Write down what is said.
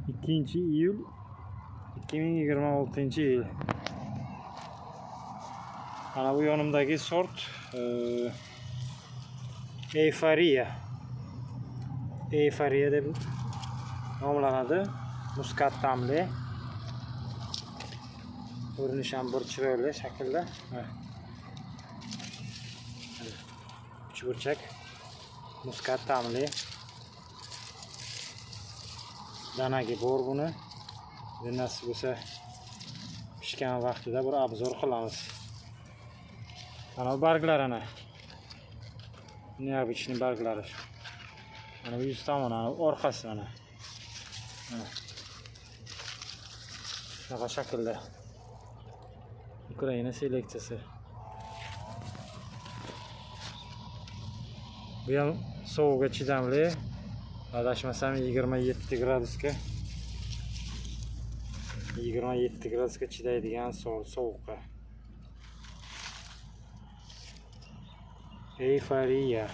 2-iyul 2026-yil. Ana bu yonimdagi sort Euphoria deb nomlanadi. Muskat ta'mli. Ko'rinishi ham bir chiroyli shaklda. Uchburchak muskat ta'mli. Danagi bor buni. Nasib bo'lsa pishgan vaqtida bir obzor qilamiz. Ana barglar ana. Neobычный barglari. Ana bu yuz tomoni, ana orqasi ana. Shunaqa shaklda. Ukraina seleksiyasi. Bu ham sovuqqa chidamli. Adashmasam 27 gradusga. 27 gradusga chidaydigan sovuqqa. Euphoria.